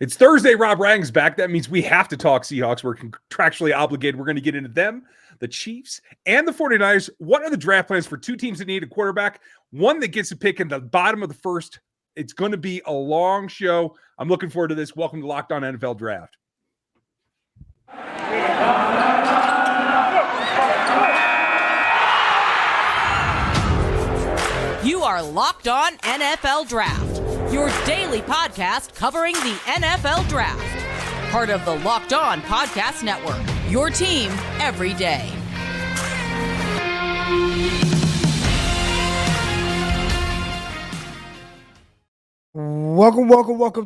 It's Thursday. Rob Rang's back. That means we have to talk Seahawks. We're contractually obligated. We're going to get into them, the Chiefs, and the 49ers. What are the draft plans for two teams that need a quarterback? One that gets a pick in the bottom of the first. It's going to be a long show. I'm looking forward to this. Welcome to Locked On NFL Draft. You are Locked On NFL Draft, your daily podcast covering the NFL Draft. Part of the Locked On Podcast Network, your team every day. Welcome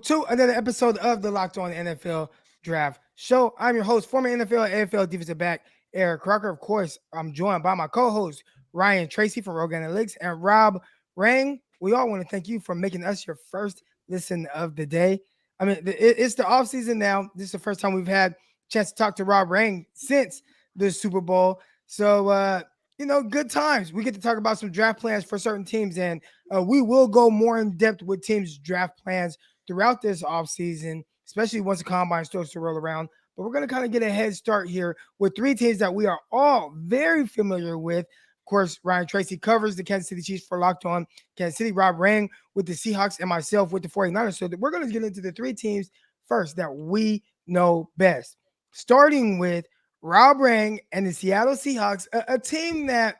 to another episode of the Locked On NFL Draft Show. I'm your host, former NFL and AFL defensive back, Eric Crocker. Of course, I'm joined by my co-host, Ryan Tracy from Rogue Analytics, and Rob Rang. We all want to thank you for making us your first listen of the day. I mean, it's the offseason now. This is the first time we've had a chance to talk to Rob Rang since the Super Bowl. So, good times. We get to talk about some draft plans for certain teams, and we will go more in depth with teams' draft plans throughout this offseason, especially once the combine starts to roll around. But we're going to kind of get a head start here with three teams that we are all very familiar with. Of course, Ryan Tracy covers the Kansas City Chiefs for Locked On Kansas City. Rob Rang with the Seahawks and myself with the 49ers. So we're going to get into the three teams first that we know best. Starting with Rob Rang and the Seattle Seahawks, a team that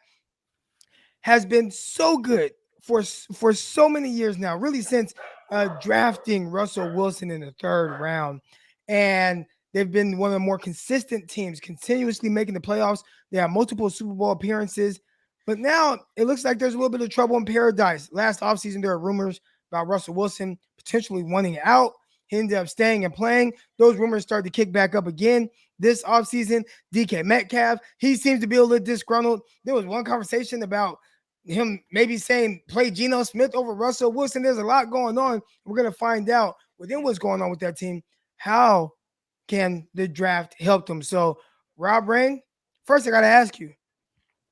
has been so good for so many years now, really since drafting Russell Wilson in the third round. And they've been one of the more consistent teams, continuously making the playoffs. They have multiple Super Bowl appearances. But now it looks like there's a little bit of trouble in paradise. Last offseason, there were rumors about Russell Wilson potentially wanting out. He ended up staying and playing. Those rumors started to kick back up again this offseason. DK Metcalf, he seems to be a little disgruntled. There was one conversation about him maybe saying play Geno Smith over Russell Wilson. There's a lot going on. We're going to find out within what's going on with that team. How can the draft help them? So, Rob Rang, first I got to ask you,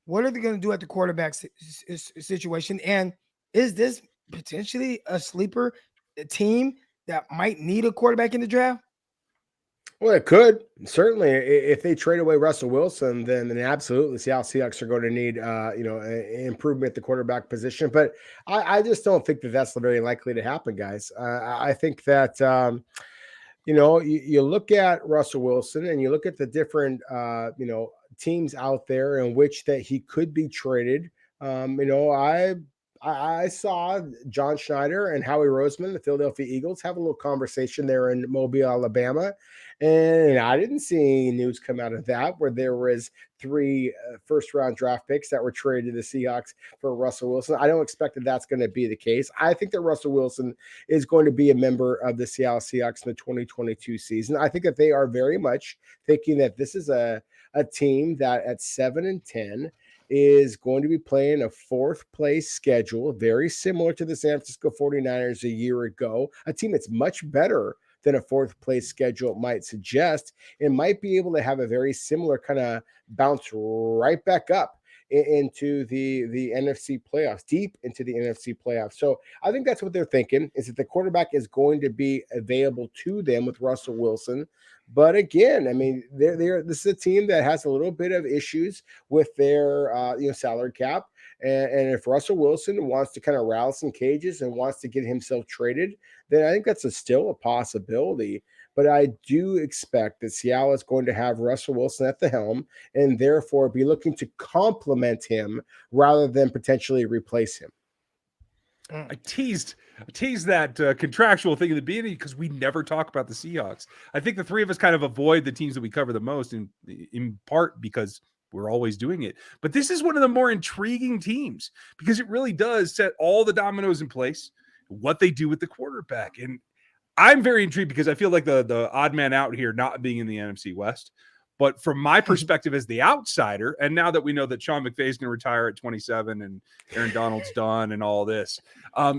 what are they going to do at the quarterback situation? And is this potentially a sleeper team that might need a quarterback in the draft? Well, it could. Certainly, if they trade away Russell Wilson, then absolutely Seattle Seahawks are going to need, improvement at the quarterback position. But I just don't think that that's very likely to happen, guys. I think that, you look at Russell Wilson and you look at the different, teams out there in which that he could be traded. I saw John Schneider and Howie Roseman, the Philadelphia Eagles, have a little conversation there in Mobile, Alabama. And I didn't see any news come out of that where there was 3 first-round draft picks that were traded to the Seahawks for Russell Wilson. I don't expect that that's going to be the case. I think that Russell Wilson is going to be a member of the Seattle Seahawks in the 2022 season. I think that they are very much thinking that this is a team that at 7-10 is going to be playing a 4th place schedule, very similar to the San Francisco 49ers a year ago, a team that's much better than a 4th place schedule might suggest, and might be able to have a very similar kind of bounce right back up into the NFC playoffs, deep into the NFC playoffs. So I think that's what they're thinking, is that the quarterback is going to be available to them with Russell Wilson. But again, I mean, this is a team that has a little bit of issues with their salary cap. And if Russell Wilson wants to kind of rattle some cages and wants to get himself traded, then I think that's still a possibility. But I do expect that Seattle is going to have Russell Wilson at the helm and therefore be looking to complement him rather than potentially replace him. I teased that contractual thing at the beginning because we never talk about the Seahawks. I think the three of us kind of avoid the teams that we cover the most in part because we're always doing it. But this is one of the more intriguing teams because it really does set all the dominoes in place, what they do with the quarterback. And I'm very intrigued because I feel like the odd man out here not being in the NFC West. But from my perspective as the outsider, and now that we know that Sean McVay is going to retire at 27 and Aaron Donald's done and all this,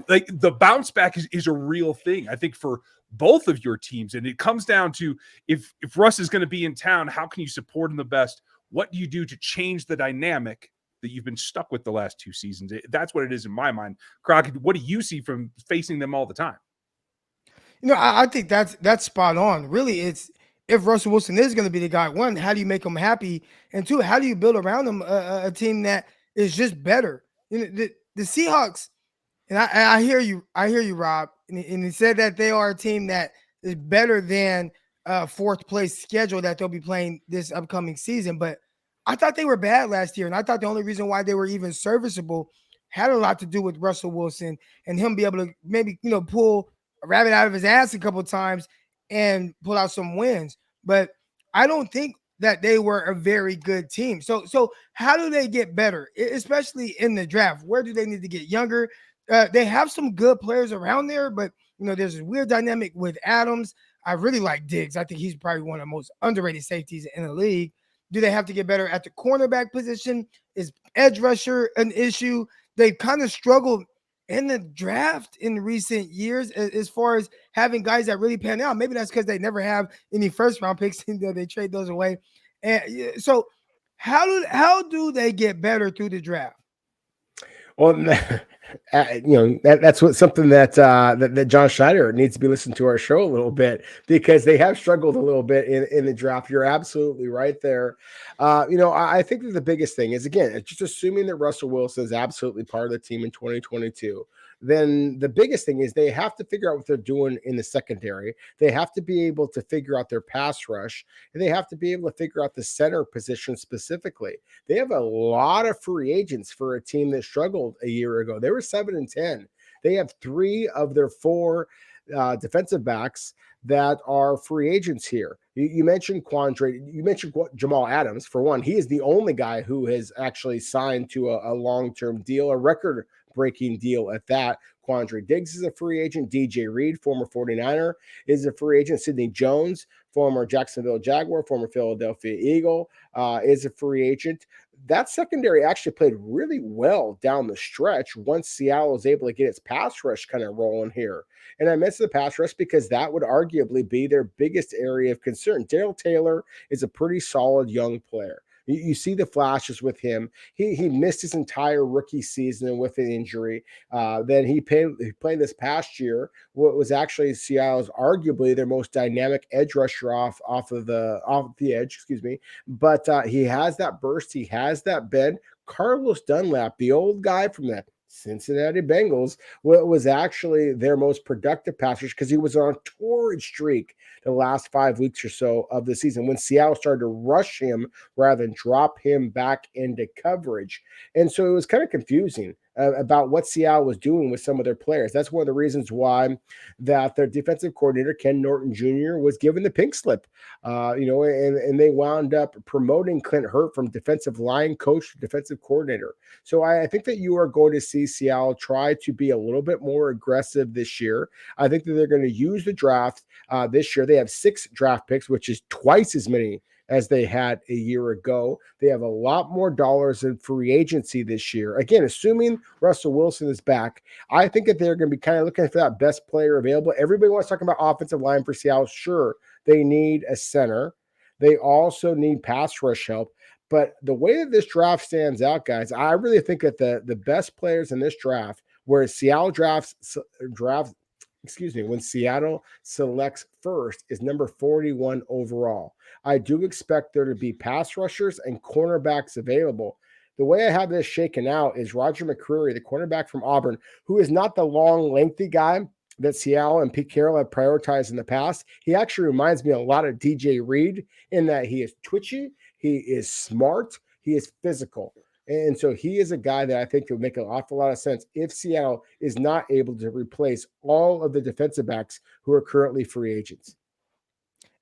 like the bounce back is a real thing, I think, for both of your teams. And it comes down to if Russ is going to be in town, how can you support him the best? What do you do to change the dynamic that you've been stuck with the last 2 seasons? That's what it is in my mind. Crocker, what do you see from facing them all the time? I think that's spot on. Really, it's if Russell Wilson is going to be the guy, one, how do you make him happy? And two, how do you build around him a team that is just better? The Seahawks, and I hear you, Rob, and he said that they are a team that is better than fourth place schedule that they'll be playing this upcoming season. But I thought they were bad last year, and I thought the only reason why they were even serviceable had a lot to do with Russell Wilson and him be able to maybe pull a rabbit out of his ass a couple of times and pull out some wins. But I don't think that they were a very good team. So how do they get better, especially in the draft? Where do they need to get younger? They have some good players around there, but there's a weird dynamic with Adams. I really like Diggs. I think he's probably one of the most underrated safeties in the league. Do they have to get better at the cornerback position? Is edge rusher an issue? They've kind of struggled in the draft in recent years as far as having guys that really pan out. Maybe that's because they never have any first round picks and they trade those away. And so how do they get better through the draft? Well, that's something that John Schneider needs to be listening to our show a little bit, because they have struggled a little bit in the draft. You're absolutely right there. I think that the biggest thing is, again, just assuming that Russell Wilson is absolutely part of the team in 2022. Then the biggest thing is they have to figure out what they're doing in the secondary. They have to be able to figure out their pass rush, and they have to be able to figure out the center position specifically. They have a lot of free agents for a team that struggled a year ago. They were 7-10. They have 3 of their 4 defensive backs that are free agents here. You mentioned Quandre. You mentioned Jamal Adams. For one, he is the only guy who has actually signed to a long-term deal, a record-breaking deal at that. Quandre Diggs is a free agent. DJ Reed, former 49er, is a free agent. Sidney Jones, former Jacksonville Jaguar, former Philadelphia Eagle, is a free agent. That secondary actually played really well down the stretch once Seattle was able to get its pass rush kind of rolling here. And I mentioned the pass rush because that would arguably be their biggest area of concern. Darrell Taylor is a pretty solid young player. You see the flashes with him. He missed his entire rookie season with an injury. Then he played this past year. What was actually Seattle's arguably their most dynamic edge rusher off the edge, excuse me. But he has that burst. He has that bend. Carlos Dunlap, the old guy from the Cincinnati Bengals, was actually their most productive passer because he was on a torrid streak the last 5 weeks or so of the season when Seattle started to rush him rather than drop him back into coverage. And so it was kind of confusing about what Seattle was doing with some of their players. That's one of the reasons why that their defensive coordinator, Ken Norton Jr., was given the pink slip, and they wound up promoting Clint Hurt from defensive line coach to defensive coordinator. So I think that you are going to see Seattle try to be a little bit more aggressive this year. I think that they're going to use the draft this year. They have 6 draft picks, which is twice as many as they had a year ago. They have a lot more dollars in free agency this year. Again, assuming Russell Wilson is back, I think that they're going to be kind of looking for that best player available. Everybody wants to talk about offensive line for Seattle. Sure, they need a center. They also need pass rush help. But the way that this draft stands out, guys, I really think that the best players in this draft, where Seattle when Seattle selects first, is number 41 overall. I do expect there to be pass rushers and cornerbacks available. The way I have this shaken out is Roger McCreary, the cornerback from Auburn, who is not the long, lengthy guy that Seattle and Pete Carroll have prioritized in the past. He actually reminds me a lot of DJ Reed in that he is twitchy, he is smart, he is physical. And so he is a guy that I think would make an awful lot of sense if Seattle is not able to replace all of the defensive backs who are currently free agents.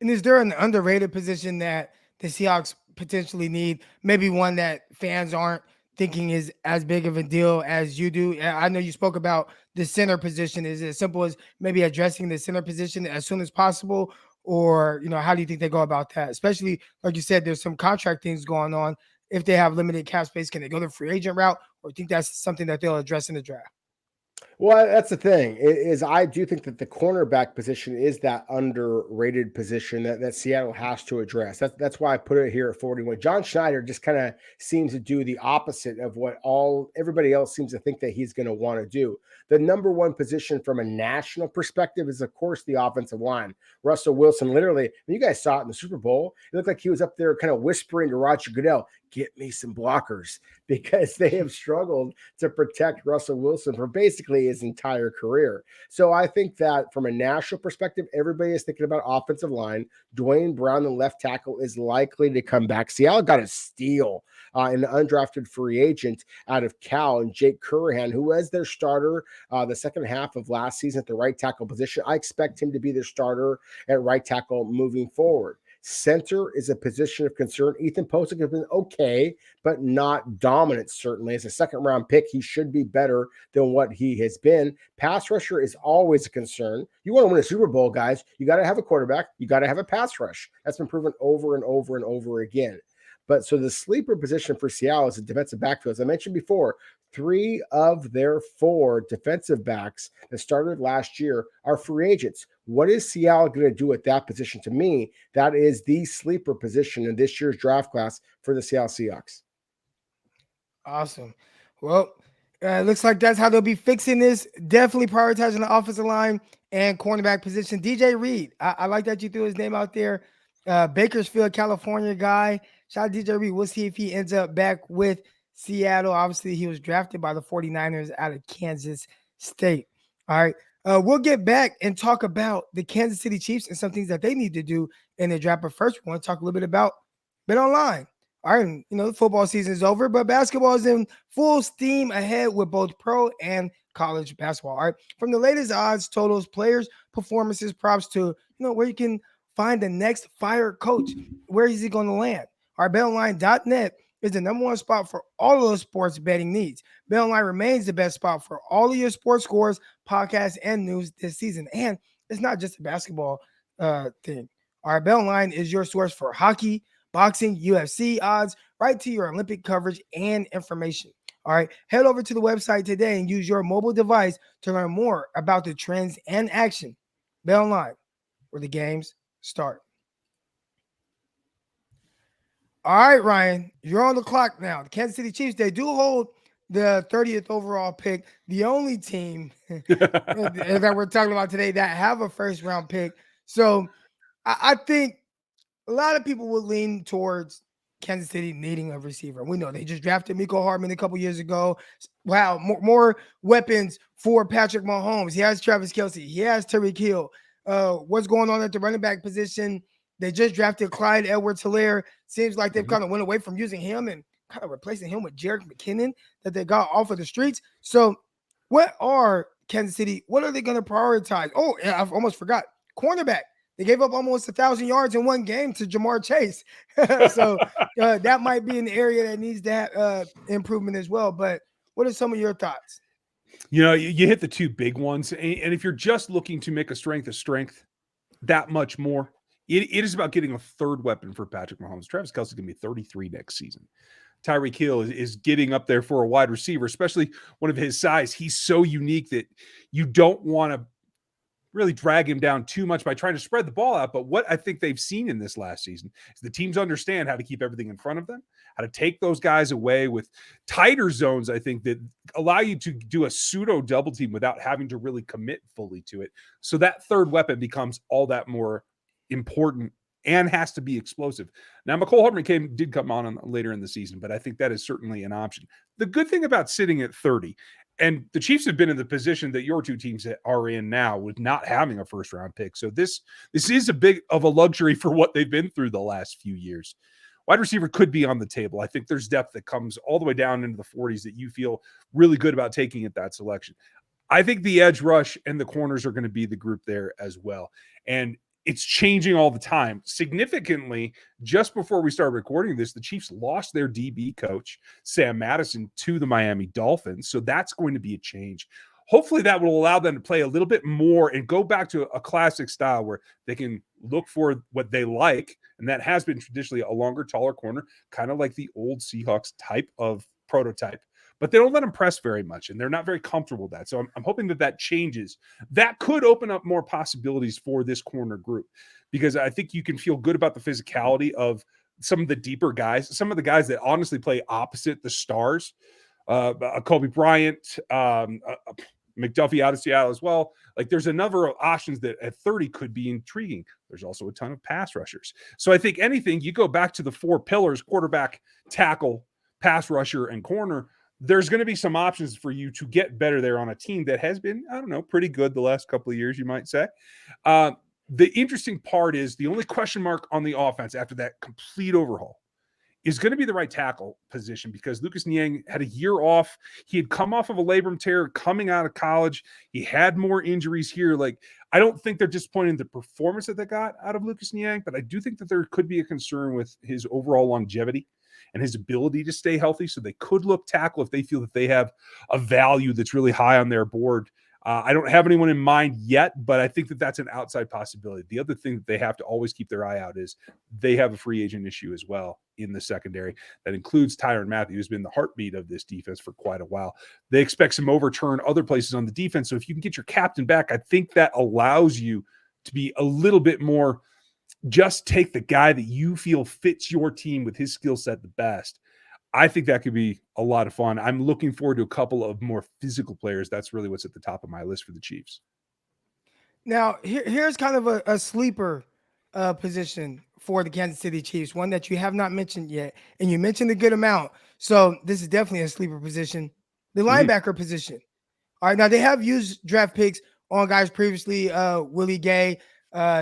And is there an underrated position that the Seahawks potentially need? Maybe one that fans aren't thinking is as big of a deal as you do. I know you spoke about the center position. Is it as simple as maybe addressing the center position as soon as possible? Or, how do you think they go about that? Especially, like you said, there's some contract things going on. If they have limited cap space, can they go the free agent route, or think that's something that they'll address in the draft? Well, that's the thing is I do think that the cornerback position is that underrated position that Seattle has to address. That's why I put it here at 41. John Schneider just kind of seems to do the opposite of what everybody else seems to think that he's going to want to do. The number one position from a national perspective is, of course, the offensive line. Russell Wilson, literally, you guys saw it in the Super Bowl. It looked like he was up there kind of whispering to Roger Goodell, "Get me some blockers," because they have struggled to protect Russell Wilson for basically his entire career. So I think that from a national perspective, everybody is thinking about offensive line. Dwayne Brown, the left tackle, is likely to come back. Seattle got a steal in the undrafted free agent out of Cal, and Jake Currahan, who was their starter the second half of last season at the right tackle position. I expect him to be their starter at right tackle moving forward. Center is a position of concern. Ethan Posick has been okay, but not dominant, certainly. As a second-round pick, he should be better than what he has been. Pass rusher is always a concern. You want to win a Super Bowl, guys, you got to have a quarterback. You got to have a pass rush. That's been proven over and over and over again. But so the sleeper position for Seattle is a defensive backfield. As I mentioned before, 3 of their 4 defensive backs that started last year are free agents. What is Seattle going to do at that position? To me, that is the sleeper position in this year's draft class for the Seattle Seahawks. Awesome. Well, looks like that's how they'll be fixing this. Definitely prioritizing the offensive line and cornerback position. DJ Reed, I like that you threw his name out there. Bakersfield, California guy. Shout out DJ Reed. We'll see if he ends up back with Seattle. Obviously, he was drafted by the 49ers out of Kansas State. All right. We'll get back and talk about the Kansas City Chiefs and some things that they need to do in the draft. But first, we want to talk a little bit about BetOnline. All right, the football season is over, but basketball is in full steam ahead with both pro and college basketball. All right, from the latest odds, totals, players, performances, props to where you can find the next fire coach. Where is he going to land? All right, BetOnline.net is the number one spot for all of those sports betting needs. BetOnline remains the best spot for all of your sports scores, podcasts, and news this season. And it's not just a basketball thing. All right, BetOnline is your source for hockey, boxing, UFC odds, right to your Olympic coverage and information. All right, head over to the website today and use your mobile device to learn more about the trends and action. BetOnline, where the games start. All right, Ryan, you're on the clock now. The Kansas City Chiefs, they do hold the 30th overall pick, the only team that we're talking about today that have a first-round pick. So I think a lot of people will lean towards Kansas City needing a receiver. We know they just drafted Mecole Hardman a couple years ago. Wow, more weapons for Patrick Mahomes. He has Travis Kelce. He has Tyreek Hill. What's going on at the running back position? They just drafted Clyde Edwards-Helaire. Seems like they've kind of went away from using him and kind of replacing him with Jerick McKinnon that they got off of the streets. So what are Kansas City? What are they going to prioritize? Oh, yeah, I almost forgot. Cornerback. They gave up almost 1,000 yards in one game to Jamar Chase. So that might be an area that needs to have improvement as well. But what are some of your thoughts? You hit the 2 big ones. And if you're just looking to make a strength that much more, it is about getting a third weapon for Patrick Mahomes. Travis Kelce is going to be 33 next season. Tyreek Hill is getting up there for a wide receiver, especially one of his size. He's so unique that you don't want to really drag him down too much by trying to spread the ball out. But what I think they've seen in this last season is the teams understand how to keep everything in front of them, how to take those guys away with tighter zones, I think, that allow you to do a pseudo double team without having to really commit fully to it. So that third weapon becomes all that more important and has to be explosive. Now, Mecole Hardman did come on later in the season, but I think that is certainly an option. The good thing about sitting at 30, and the Chiefs have been in the position that your 2 teams are in now with not having a first-round pick. So this is a big of a luxury for what they've been through the last few years. Wide receiver could be on the table. I think there's depth that comes all the way down into the 40s that you feel really good about taking at that selection. I think the edge rush and the corners are going to be the group there as well. And it's changing all the time. Significantly, just before we started recording this, the Chiefs lost their DB coach, Sam Madison, to the Miami Dolphins. So that's going to be a change. Hopefully that will allow them to play a little bit more and go back to a classic style where they can look for what they like. And that has been traditionally a longer, taller corner, kind of like the old Seahawks type of prototype. but they don't let him press very much, and they're not very comfortable with that. So I'm hoping that changes. That could open up more possibilities for this corner group, because I think you can feel good about the physicality of some of the deeper guys, some of the guys that honestly play opposite the stars. Kobe Bryant, McDuffie out of Seattle as well. Like, there's a number of options that at 30 could be intriguing. There's also a ton of pass rushers. So I think anything, you go back to the 4 pillars: quarterback, tackle, pass rusher, and corner. There's going to be some options for you to get better there on a team that has been, I don't know, pretty good the last couple of years, you might say. The interesting part is the only question mark on the offense after that complete overhaul is going to be the right tackle position, because Lucas Niang had a year off. He had come off of a labrum tear coming out of college. He had more injuries here. Like, I don't think they're disappointed in the performance that they got out of Lucas Niang, but I do think that there could be a concern with his overall longevity and his ability to stay healthy. So they could look tackle if they feel that they have a value that's really high on their board. I don't have anyone in mind yet, but I think that that's an outside possibility. The other thing that they have to always keep their eye out is they have a free agent issue as well in the secondary. That includes Tyrann Mathieu, who's been the heartbeat of this defense for quite a while. They expect some overturn other places on the defense. So if you can get your captain back, I think that allows you to be a little bit more, just take the guy that you feel fits your team with his skill set the best. I think that could be a lot of fun. I'm looking forward to a couple of more physical players. That's really what's at the top of my list for the Chiefs. Now, here's kind of a sleeper position for the Kansas City Chiefs, one that you have not mentioned yet, and you mentioned a good amount. So this is definitely a sleeper position, the linebacker position. All right, now they have used draft picks on guys previously, Willie Gay,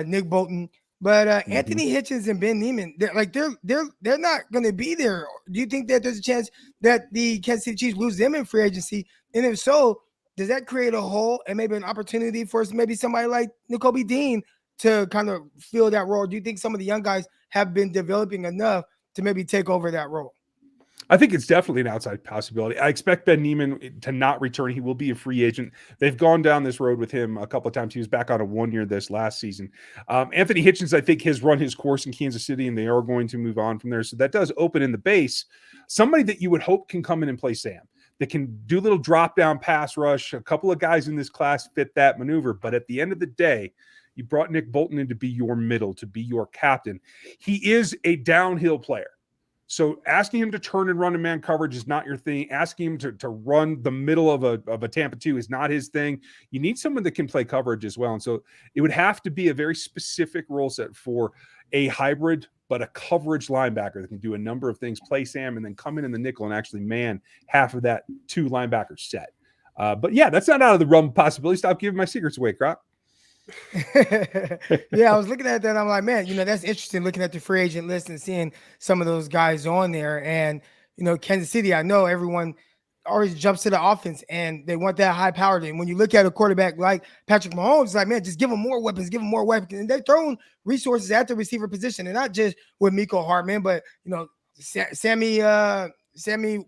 Nick Bolton. But Anthony Hitchens and Ben Neiman, they're not going to be there. Do you think that there's a chance that the Kansas City Chiefs lose them in free agency? And if so, does that create a hole and maybe an opportunity for maybe somebody like Nakobe Dean to kind of fill that role? Do you think some of the young guys have been developing enough to maybe take over that role? I think it's definitely an outside possibility. I expect Ben Neiman to not return. He will be a free agent. They've gone down this road with him a couple of times. He was back on a 1 year this last season. Anthony Hitchens, I think, has run his course in Kansas City, and they are going to move on from there. So that does open in the base somebody that you would hope can come in and play Sam, that can do a little drop down pass rush. A couple of guys in this class fit that maneuver. But at the end of the day, you brought Nick Bolton in to be your middle, to be your captain. He is a downhill player. So asking him to turn and run in man coverage is not your thing. Asking him to run the middle of a Tampa 2 is not his thing. You need someone that can play coverage as well. And so it would have to be a very specific role set for a hybrid, but a coverage linebacker that can do a number of things, play Sam, and then come in the nickel and actually man half of that 2 linebacker set. But yeah, that's not out of the realm of possibility. Stop giving my secrets away, Croc. Yeah, I was looking at that and I'm like, man, that's interesting, looking at the free agent list and seeing some of those guys on there. And Kansas City, I know everyone always jumps to the offense and they want that high powered. And when you look at a quarterback like Patrick Mahomes, it's like, man, just give him more weapons, and they're throwing resources at the receiver position, and not just with Miko Hardman, but Sammy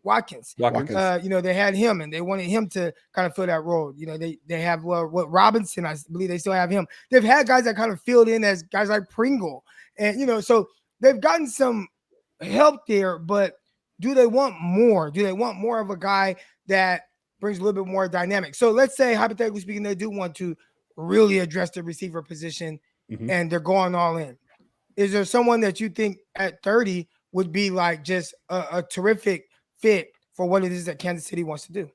Watkins. They had him and they wanted him to kind of fill that role. They have Robinson, I believe they still have him. They've had guys that kind of filled in as guys like Pringle. And so they've gotten some help there, but do they want more? Do they want more of a guy that brings a little bit more dynamic? So let's say, hypothetically speaking, they do want to really address the receiver position and they're going all in. Is there someone that you think at 30 would be like just a terrific fit for what it is that Kansas City wants to do?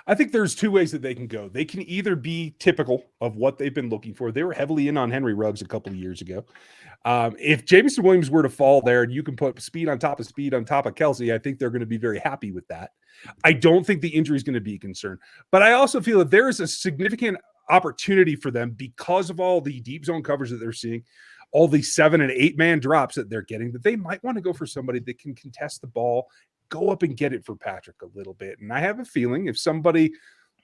I think there's 2 ways that they can go. They can either be typical of what they've been looking for. They were heavily in on Henry Ruggs a couple of years ago. If Jameson Williams were to fall there and you can put speed on top of Kelsey, I think they're going to be very happy with that. I don't think the injury is going to be a concern. But I also feel that there is a significant opportunity for them because of all the deep zone coverage that they're seeing, all the 7 and 8 man drops that they're getting, that they might want to go for somebody that can contest the ball, go up and get it for Patrick a little bit. And I have a feeling if somebody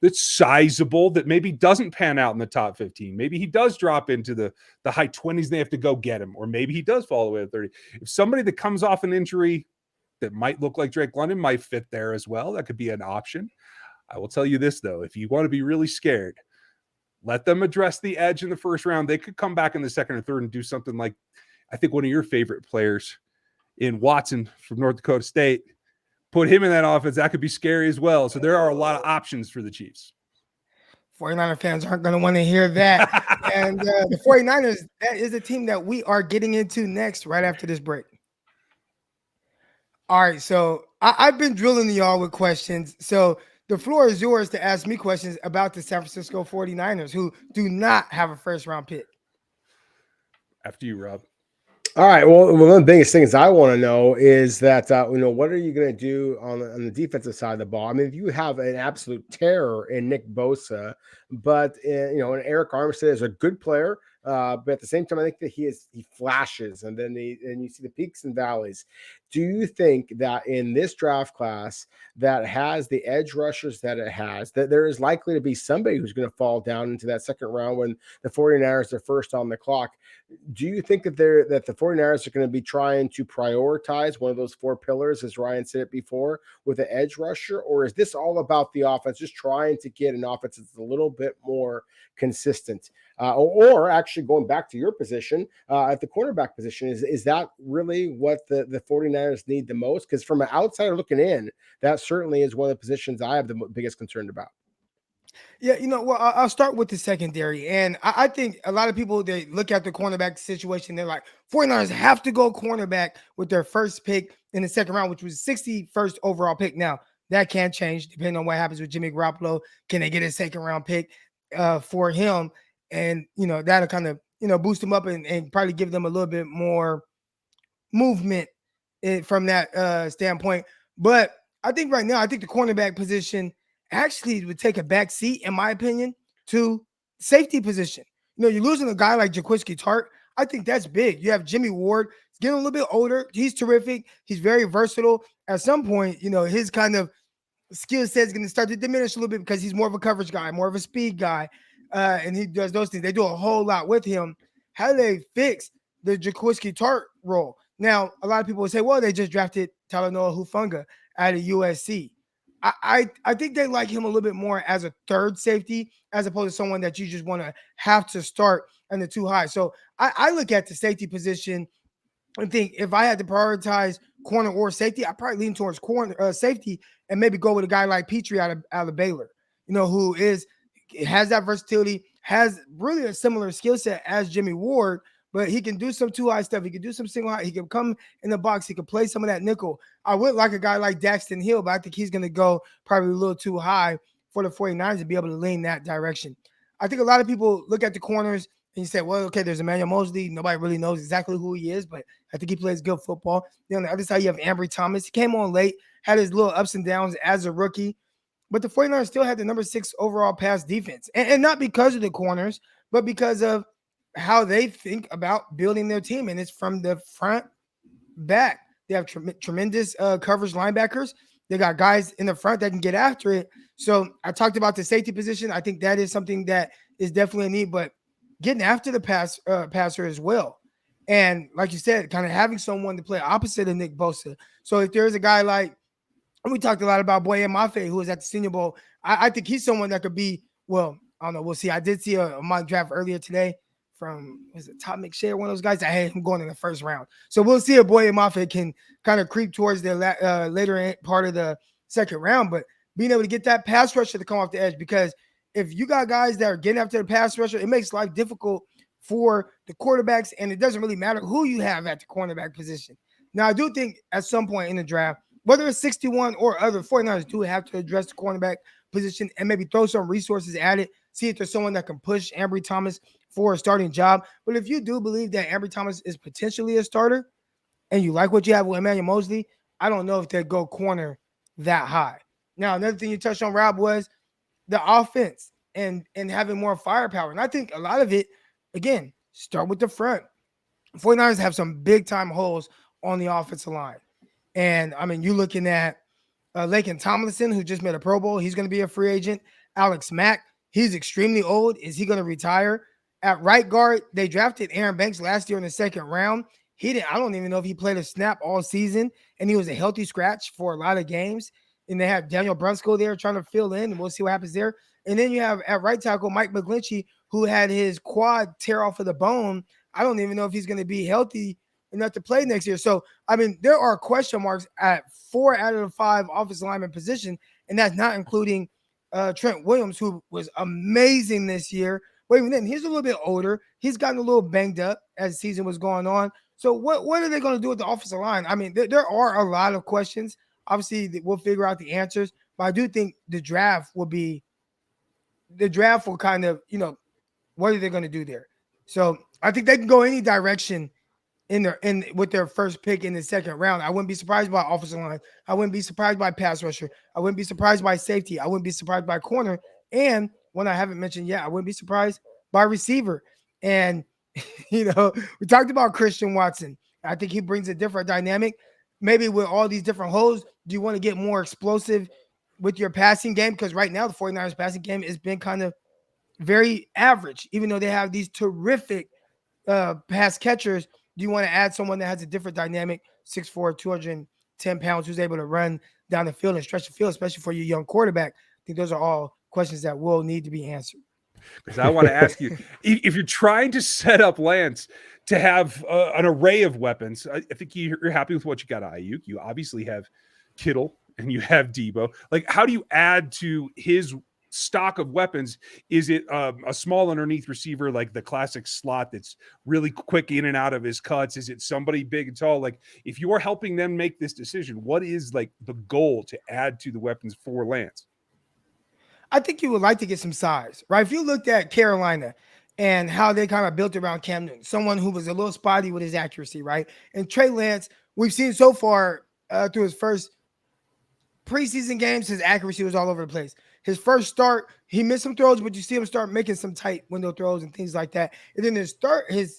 that's sizable, that maybe doesn't pan out in the top 15, maybe he does drop into the high 20s and they have to go get him, or maybe he does fall away at 30. If somebody that comes off an injury that might look like Drake London might fit there as well, that could be an option. I will tell you this, though, if you want to be really scared, let them address the edge in the first round. They could come back in the second or third and do something like, I think, one of your favorite players in Watson from North Dakota State, put him in that offense, that could be scary as well. So there are a lot of options for the Chiefs. 49er fans aren't going to want to hear that. And the 49ers, that is a team that we are getting into next, right after this break. All right, so I've been drilling y'all with questions. So the floor is yours to ask me questions about the San Francisco 49ers, who do not have a first-round pick. After you, Rob. All right. Well, one of the biggest things I want to know is that, what are you going to do on the defensive side of the ball? I mean, if you have an absolute terror in Nick Bosa, but, and Eric Armstead is a good player, but at the same time, I think that he flashes, and then you see the peaks and valleys. Do you think that in this draft class that has the edge rushers that it has, that there is likely to be somebody who's going to fall down into that second round when the 49ers are first on the clock? Do you think that the 49ers are going to be trying to prioritize one of those four pillars, as Ryan said it before, with an edge rusher? Or is this all about the offense, just trying to get an offense that's a little bit more consistent? Or actually going back to your position at the cornerback position, is that really what the 49ers need the most? Because from an outsider looking in, that certainly is one of the positions I have the biggest concern about. Yeah, well, I'll start with the secondary. And I think a lot of people, they look at the cornerback situation, they're like, 49ers have to go cornerback with their first pick in the second round, which was 61st overall pick. Now, that can change depending on what happens with Jimmy Garoppolo. Can they get a second round pick for him? And, that'll kind of, boost them up and probably give them a little bit more movement from that standpoint. But I think right now, the cornerback position actually would take a back seat, in my opinion, to safety position. You're losing a guy like Jaquiski Tartt. I think that's big. You have Jimmy Ward. He's getting a little bit older. He's terrific. He's very versatile. At some point, his kind of skill set is going to start to diminish a little bit because he's more of a coverage guy, more of a speed guy, and he does those things. They do a whole lot with him. How do they fix the Jaquiski Tartt role? Now, a lot of people will say, well, they just drafted Talanoa Hufanga out of USC. I think they like him a little bit more as a third safety as opposed to someone that you just want to have to start in the too high. So I look at the safety position and think if I had to prioritize corner or safety, I probably lean towards corner safety and maybe go with a guy like Petrie out of Baylor, who has that versatility, has really a similar skill set as Jimmy Ward, but he can do some too high stuff. He can do some single high. He can come in the box. He can play some of that nickel. I would like a guy like Daxton Hill, but I think he's going to go probably a little too high for the 49ers to be able to lean that direction. I think a lot of people look at the corners and you say, well, okay, there's Emmanuel Mosley. Nobody really knows exactly who he is, but I think he plays good football. Then on the other side, you have Ambry Thomas. He came on late, had his little ups and downs as a rookie, but the 49ers still had the number 6 overall pass defense. And not because of the corners, but because of how they think about building their team. And it's from the front back. They have tremendous coverage linebackers. They got guys in the front that can get after it. So I talked about the safety position. I think that is something that is definitely a need, but getting after the passer as well. And like you said, kind of having someone to play opposite of Nick Bosa. So if there's a guy like, we talked a lot about Boye Mafe, who was at the Senior Bowl. I think he's someone that could be, well, I don't know. We'll see. I did see a mock draft earlier today from, was it Todd McShay, one of those guys? I had him going in the first round. So we'll see if Boye Mafe can kind of creep towards the later part of the second round. But being able to get that pass rusher to come off the edge, because if you got guys that are getting after the pass rusher, it makes life difficult for the quarterbacks, and it doesn't really matter who you have at the cornerback position. Now, I do think at some point in the draft, whether it's 61 or other, 49ers do have to address the cornerback position and maybe throw some resources at it, see if there's someone that can push Ambry Thomas for a starting job. But if you do believe that Ambry Thomas is potentially a starter and you like what you have with Emmanuel Mosley, I don't know if they'd go corner that high. Now, another thing you touched on, Rob, was the offense and having more firepower. And I think a lot of it, again, start with the front. 49ers have some big-time holes on the offensive line. And, I mean, you're looking at Laken Tomlinson, who just made a Pro Bowl. He's going to be a free agent. Alex Mack, he's extremely old. Is he going to retire? At right guard, they drafted Aaron Banks last year in the second round. I don't even know if he played a snap all season, and he was a healthy scratch for a lot of games. And they have Daniel Brunskill there trying to fill in, and we'll see what happens there. And then you have at right tackle Mike McGlinchey, who had his quad tear off of the bone. I don't even know if he's going to be healthy enough to play next year. So, I mean, there are question marks at 4 out of the 5 offensive lineman position, and that's not including Trent Williams, who was amazing this year. But even then, he's a little bit older. He's gotten a little banged up as the season was going on. So what are they going to do with the offensive line? I mean, there are a lot of questions. Obviously, we'll figure out the answers. But I do think the draft will kind of, what are they going to do there? So I think they can go any direction with their first pick in the second round. I wouldn't be surprised by offensive line. I wouldn't be surprised by pass rusher. I wouldn't be surprised by safety. I wouldn't be surprised by corner. And one I haven't mentioned yet, I wouldn't be surprised by receiver. And, we talked about Christian Watson. I think he brings a different dynamic. Maybe with all these different holes, do you want to get more explosive with your passing game? Because right now the 49ers passing game has been kind of very average, even though they have these terrific pass catchers. Do you want to add someone that has a different dynamic, 6'4", 210 pounds, who's able to run down the field and stretch the field, especially for your young quarterback? I think those are all questions that will need to be answered. Because I want to ask you, if you're trying to set up Lance to have an array of weapons, I think you're happy with what you got, Ayuk. You obviously have Kittle and you have Debo. Like, how do you add to his stock of weapons? Is it a small underneath receiver, like the classic slot that's really quick in and out of his cuts? Is it somebody big and tall? Like, if you're helping them make this decision, what is like the goal to add to the weapons for Lance? I think you would like to get some size, right? If you looked at Carolina and how they kind of built around Cam Newton, someone who was a little spotty with his accuracy, right? And Trey Lance, we've seen so far through his first preseason games, his accuracy was all over the place. His first start, he missed some throws, but you see him start making some tight window throws and things like that. And then his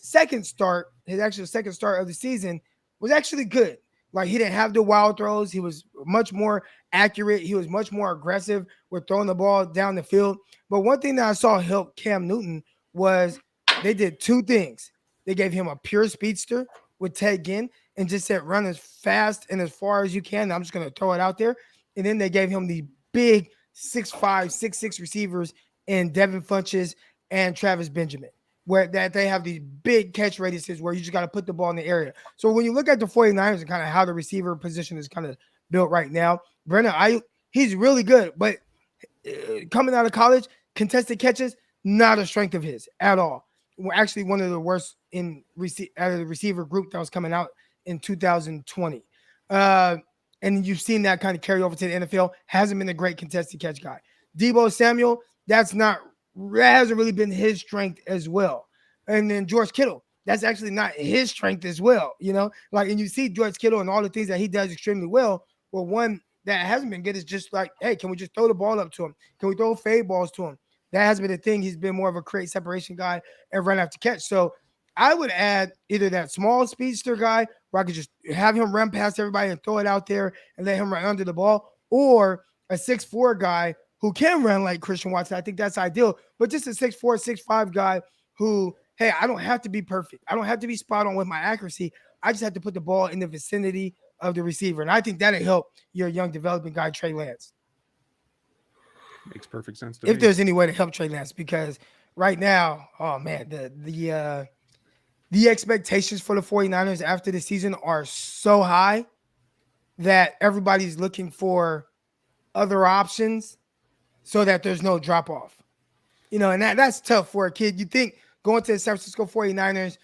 second start of the season was actually good. Like, he didn't have the wild throws. He was much more accurate. He was much more aggressive with throwing the ball down the field. But one thing that I saw help Cam Newton was they did two things. They gave him a pure speedster with Ted Ginn and just said, run as fast and as far as you can. I'm just going to throw it out there. And then they gave him the big 6'5", 6'6" receivers in Devin Funchess and Travis Benjamin, where that they have these big catch radiuses where you just got to put the ball in the area. So when you look at the 49ers and kind of how the receiver position is kind of built right now, Brandon Ayuk, he's really good, but coming out of college, contested catches, not a strength of his at all. We're actually one of the worst out of the receiver group that was coming out in 2020. And you've seen that kind of carry over to the NFL. Hasn't been a great contested catch guy. Deebo Samuel, that hasn't really been his strength as well. And then George Kittle, that's actually not his strength as well. And you see George Kittle and all the things that he does extremely well. Well, one that hasn't been good is just like, hey, can we just throw the ball up to him? Can we throw fade balls to him? That hasn't been the thing. He's been more of a create separation guy and run after catch. So I would add either that small speedster guy where I could just have him run past everybody and throw it out there and let him run under the ball, or a 6'4" guy who can run like Christian Watson. I think that's ideal. But just a 6'4", 6'5" guy who, hey, I don't have to be perfect. I don't have to be spot on with my accuracy. I just have to put the ball in the vicinity of the receiver. And I think that'll help your young developing guy, Trey Lance. Makes perfect sense to me. If there's any way to help Trey Lance, because right now, oh man, the expectations for the 49ers after the season are so high that everybody's looking for other options so that there's no drop off. And that's tough for a kid. You think going to the San Francisco 49ers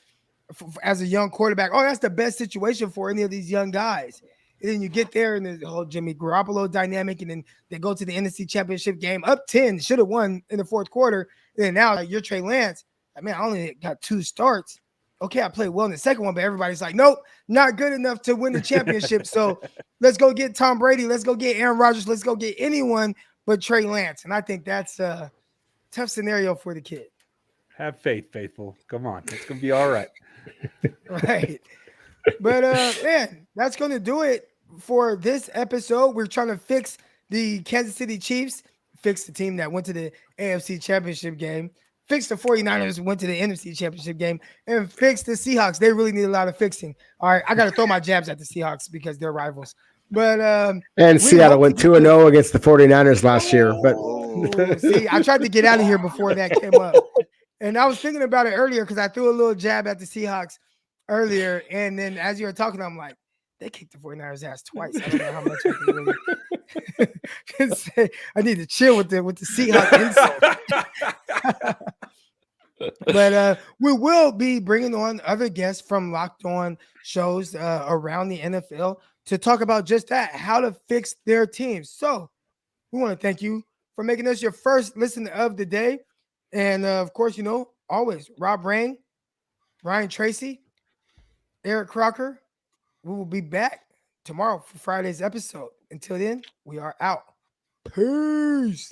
as a young quarterback, oh, that's the best situation for any of these young guys. And then you get there and the whole Jimmy Garoppolo dynamic, and then they go to the NFC Championship game up 10, should have won in the fourth quarter. And then now, like, you're Trey Lance. I mean, I only got 2 starts. Okay, I played well in the second one, but everybody's like, nope, not good enough to win the championship. So let's go get Tom Brady. Let's go get Aaron Rodgers. Let's go get anyone but Trey Lance. And I think that's a tough scenario for the kid. Have faith, faithful. Come on. It's going to be all right. Right. But, man, that's going to do it for this episode. We're trying to fix the Kansas City Chiefs, fix the team that went to the AFC Championship game, fix the 49ers, went to the NFC Championship game, and fix the Seahawks. They really need a lot of fixing. All right, I got to throw my jabs at the Seahawks because they're rivals. But and Seattle went 2-0 against the 49ers last year. But see, I tried to get out of here before that came up. And I was thinking about it earlier because I threw a little jab at the Seahawks earlier, and then as you were talking, I'm like, they kicked the 49ers ass twice. I don't know how much I can really can say. I need to chill with the Seahawks insult. But we will be bringing on other guests from Locked On shows around the NFL to talk about just that, how to fix their teams. So we want to thank you for making us your first listen of the day. And of course, always Rob Rain, Ryan Tracy, Eric Crocker. We will be back tomorrow for Friday's episode. Until then, we are out. Peace.